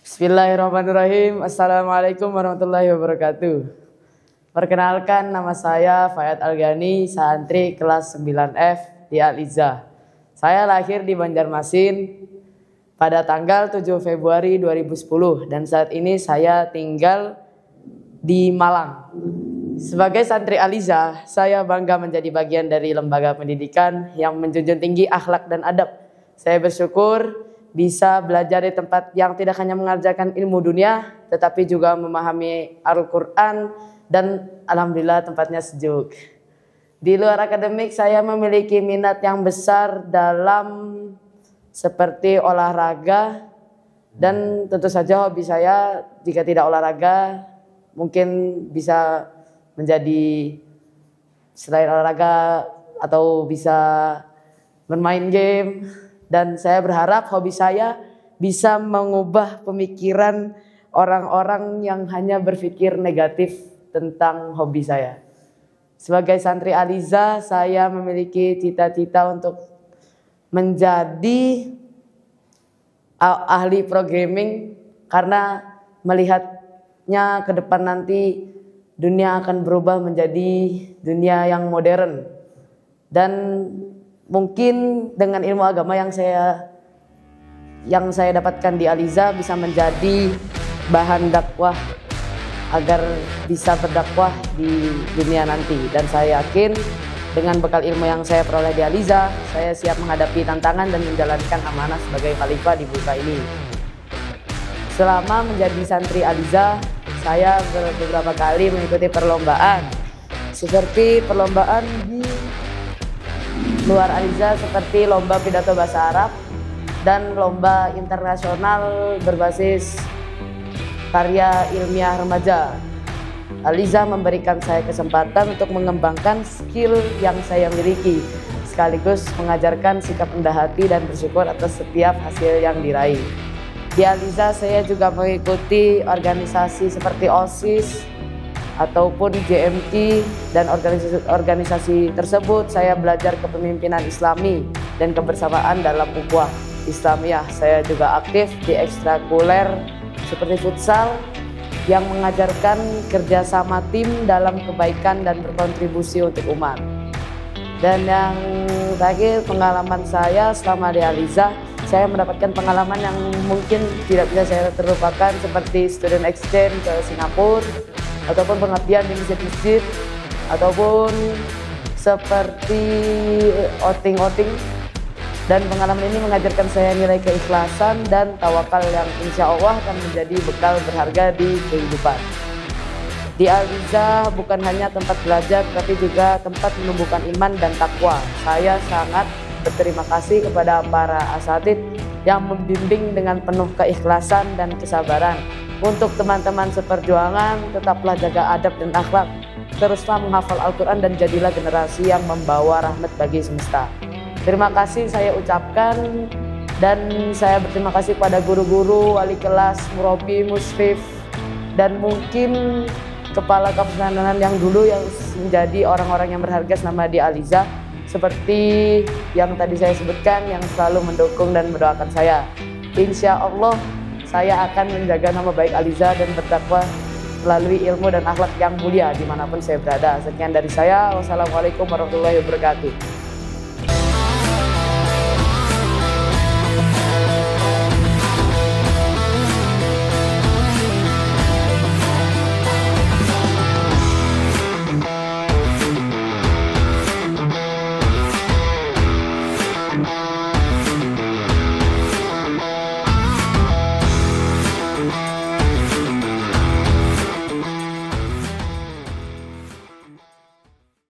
Bismillahirrahmanirrahim. Assalamualaikum warahmatullahi wabarakatuh. Perkenalkan, nama saya Fayat Algani, santri kelas 9F di Al-Izzah. Saya lahir di Banjarmasin pada tanggal 7 Februari 2010 dan saat ini saya tinggal di Malang. Sebagai santri Al-Izzah, saya bangga menjadi bagian dari lembaga pendidikan yang menjunjung tinggi akhlak dan adab. Saya bersyukur bisa belajar di tempat yang tidak hanya mengajarkan ilmu dunia, tetapi juga memahami Al-Quran, dan alhamdulillah tempatnya sejuk. Di luar akademik, saya memiliki minat yang besar dalam seperti olahraga, dan tentu saja hobi saya jika tidak olahraga mungkin bisa menjadi selain olahraga atau bisa bermain game. Dan saya berharap hobi saya bisa mengubah pemikiran orang-orang yang hanya berpikir negatif tentang hobi saya. Sebagai santri Al-Izzah, saya memiliki cita-cita untuk menjadi ahli programming karena melihatnya ke depan nanti dunia akan berubah menjadi dunia yang modern. Dan mungkin dengan ilmu agama yang saya dapatkan di Al-Izzah bisa menjadi bahan dakwah agar bisa berdakwah di dunia nanti. Dan saya yakin dengan bekal ilmu yang saya peroleh di Al-Izzah, saya siap menghadapi tantangan dan menjalankan amanah sebagai khalifah di buka ini. Selama menjadi santri Al-Izzah, saya beberapa kali mengikuti perlombaan seperti perlombaan di luar Al-Izzah seperti lomba pidato bahasa Arab dan lomba internasional berbasis karya ilmiah remaja. Al-Izzah memberikan saya kesempatan untuk mengembangkan skill yang saya miliki, sekaligus mengajarkan sikap rendah hati dan bersyukur atas setiap hasil yang diraih. Di Al-Izzah saya juga mengikuti organisasi seperti OSIS ataupun JMT, dan organisasi tersebut saya belajar kepemimpinan Islami dan kebersamaan dalam ukhuwah Islamiyah. Saya juga aktif di ekstrakurikuler seperti futsal yang mengajarkan kerjasama tim dalam kebaikan dan berkontribusi untuk umat. Dan yang terakhir, pengalaman saya selama di Al-Izzah, saya mendapatkan pengalaman yang mungkin tidak bisa saya terlupakan seperti student exchange ke Singapura, ataupun pengabdian di masjid-masjid, ataupun seperti outing-outing. Dan pengalaman ini mengajarkan saya nilai keikhlasan dan tawakal yang insya Allah akan menjadi bekal berharga di kehidupan. Di Al-Izzah bukan hanya tempat belajar, tapi juga tempat menumbuhkan iman dan takwa. Saya sangat berterima kasih kepada para asatidz yang membimbing dengan penuh keikhlasan dan kesabaran. Untuk teman-teman seperjuangan, tetaplah jaga adab dan akhlak. Teruslah menghafal Al-Quran dan jadilah generasi yang membawa rahmat bagi semesta. Terima kasih saya ucapkan, dan saya berterima kasih pada guru-guru, wali kelas, murabi, musyrif, dan mungkin kepala kepesanan yang dulu yang menjadi orang-orang yang berharga selama di Al-Izzah, seperti yang tadi saya sebutkan, yang selalu mendukung dan mendoakan saya. Insya Allah saya akan menjaga nama baik Al-Izzah dan berdakwah melalui ilmu dan akhlak yang mulia dimanapun saya berada. Sekian dari saya. Wassalamualaikum warahmatullahi wabarakatuh.